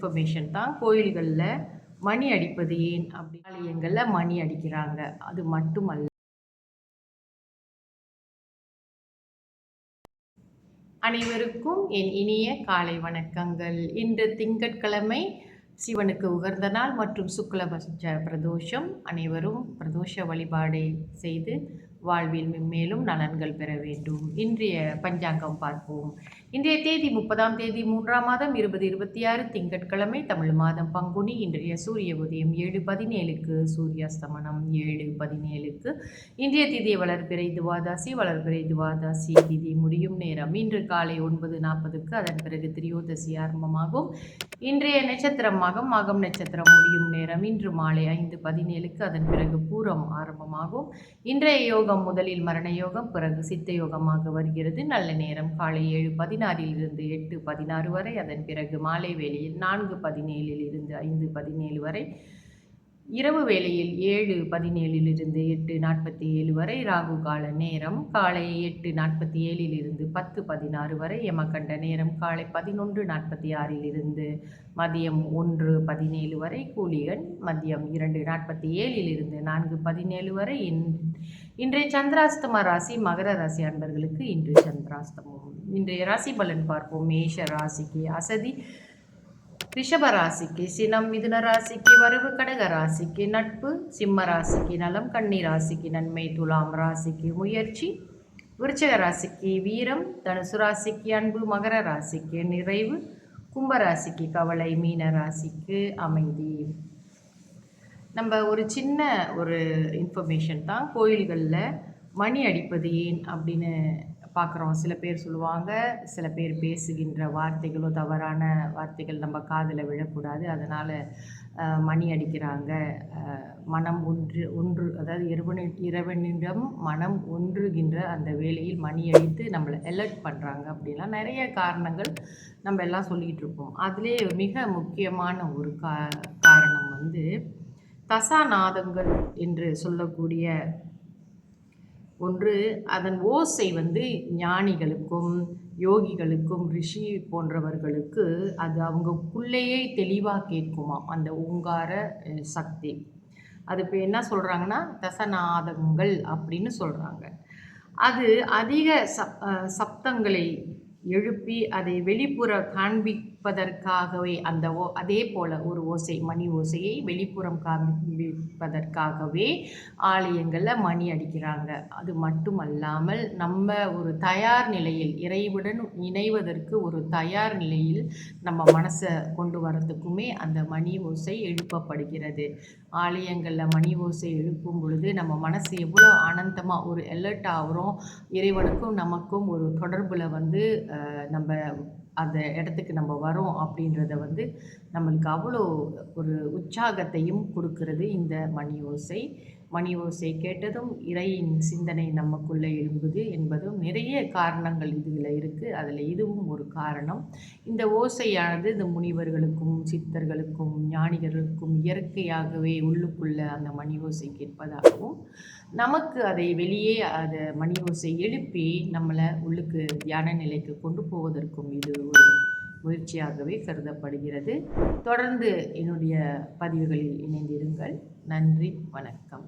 Information தான். கோயில்களில் மணி அடிப்பது ஏன் அப்படி ஆலயங்களில் மணி அடிக்கிறாங்க. அது மட்டுமல்ல, அனைவருக்கும் என் இனிய காலை வணக்கங்கள். இன்று திங்கட்கிழமை, சிவனுக்கு உகந்த நாள் மற்றும் சுக்லபட்ச பிரதோஷம். அனைவரும் பிரதோஷ வழிபாடை செய்து வாழ்வில் மென்மேலும் நலன்கள் பெற வேண்டும். இன்றைய பஞ்சாங்கம் பார்ப்போம். இன்றைய தேதி 30ஆம் தேதி 3ஆம் மாதம் 2026 திங்கட்கிழமை, தமிழ் மாதம் பங்குனி. இன்றைய சூரிய உதயம் 7:17க்கு, சூரியாஸ்தமனம் 7:17க்கு. இன்றைய திதி வளர்பிறை துவாதாசி. வளர்பிறை துவாதாசி திதி முடியும் நேரம் இன்று காலை 9:40க்கு. அதன் பிறகு திரியோதசி ஆரம்பமாகும். இன்றைய நட்சத்திரம் மகம். மகம் நட்சத்திரம் முடியும் நேரம் இன்று மாலை 5:17க்கு. அதன் பிறகு பூரம் ஆரம்பமாகும். இன்றைய யோகம் முதலில் மரண யோகம், பிறகு சித்த யோகமாக வருகிறது. நல்ல நேரம் காலை 7:16 8:16 வரை. அதன் பிறகு மாலை வேளையில் 4:17 5:17 வரை. இரவு வேளையில் 7:17 8:47 வரை. ராகு கால நேரம் காலை 8:47 10:16 வரை. யமகண்ட நேரம் காலை 11:46 மதியம் 1:17 வரை. கூலிகன் மதியம் 2:47 4:17 வரை. இன்றைய சந்திராஸ்தம ராசி மகர ராசி அன்பர்களுக்கு இன்று சந்திராஸ்தமம். இன்றைய ராசி பலன் பார்ப்போம். மேஷ ராசிக்கு அசதி, ரிஷப ராசிக்கு சினம், மிதுன ராசிக்கு வரவு, கடக ராசிக்கு நட்பு, சிம்ம ராசிக்கு நலம், கன்னி ராசிக்கு நன்மை, துலாம் ராசிக்கு முயற்சி, விருச்சிக ராசிக்கு வீரம், தனுசு ராசிக்கு அன்பு, மகர ராசிக்கு நிறைவு, கும்ப ராசிக்கு கவலை, மீன ராசிக்கு அமைதி. நம்ம ஒரு சின்ன இன்ஃபர்மேஷன் தான். கோயில்களில் மணி அடிப்பது ஏன் அப்படின்னு பார்க்குறோம். சில பேர் சொல்லுவாங்க, சில பேர் பேசுகின்ற வார்த்தைகளோ தவறான வார்த்தைகள் நம்ம காதில் விழக்கூடாது, அதனால் மணி அடிக்கிறாங்க. மனம் ஒன்று அதாவது இறைவனிடம் மனம் ஒன்றுகின்ற அந்த வேளையில் மணி அடித்து நம்மளை அலர்ட் பண்ணுறாங்க அப்படின்லாம் நிறைய காரணங்கள் நம்ம எல்லாம் சொல்லிக்கிட்டு இருப்போம். அதிலே மிக முக்கியமான ஒரு காரணம் தசாநாதங்கள் என்று சொல்லக்கூடிய ஒன்று. அதன் ஓசை ஞானிகளுக்கும் யோகிகளுக்கும் ரிஷி போன்றவர்களுக்கு அது அவங்களுக்குள்ளேயே தெளிவாக கேட்குமாம், அந்த ஓங்கார சக்தி. அது இப்போ என்ன சொல்கிறாங்கன்னா தசநாதங்கள் அப்படின்னு சொல்கிறாங்க. அது அதிக சப்தங்களை எழுப்பி அதை வெளிப்புற காண்பிப்பதற்காகவே அதே போல் ஒரு ஓசை, மணி ஓசையை வெளிப்புறம் காண்பிப்பதற்காகவே ஆலயங்களில் மணி அடிக்கிறாங்க. அது மட்டுமல்லாமல் நம்ம ஒரு தயார் நிலையில், இறைவுடன் இணைவதற்கு ஒரு தயார் நிலையில் நம்ம மனசை கொண்டு வரதுக்குமே அந்த மணி ஓசை எழுப்பப்படுகிறது. ஆலயங்களில் மணி ஓசை எழுப்பும் பொழுது நம்ம மனசு எவ்வளோ ஆனந்தமாக ஒரு அலர்ட் ஆகிறோம். இறைவனுக்கும் நமக்கும் ஒரு தொடர்பில் நம்ம அந்த இடத்துக்கு நம்ம வரோம் அப்படின்றத நம்மளுக்கு அவ்வளோ ஒரு உற்சாகத்தையும் கொடுக்கிறது இந்த மணி ஓசை. மணி ஓசை கேட்டதும் இறையின் சிந்தனை நமக்குள்ளே எழும்புது என்பதும் நிறைய காரணங்கள் இதில் இருக்குது. அதில் இதுவும் ஒரு காரணம். இந்த ஓசையானது இந்த முனிவர்களுக்கும் சித்தர்களுக்கும் ஞானிகளுக்கும் இயற்கையாகவே உள்ளுக்குள்ள அந்த மணி ஓசை கேட்பதாகவும், நமக்கு அதை வெளியே அந்த மணி ஓசை எழுப்பி நம்மளை உள்ளுக்கு தியான நிலைக்கு கொண்டு போவதற்கும் இது ஒரு முயற்சியாகவே கருதப்படுகிறது. தொடர்ந்து என்னுடைய பதிவுகளில் இணைந்திருங்கள். நன்றி, வணக்கம்.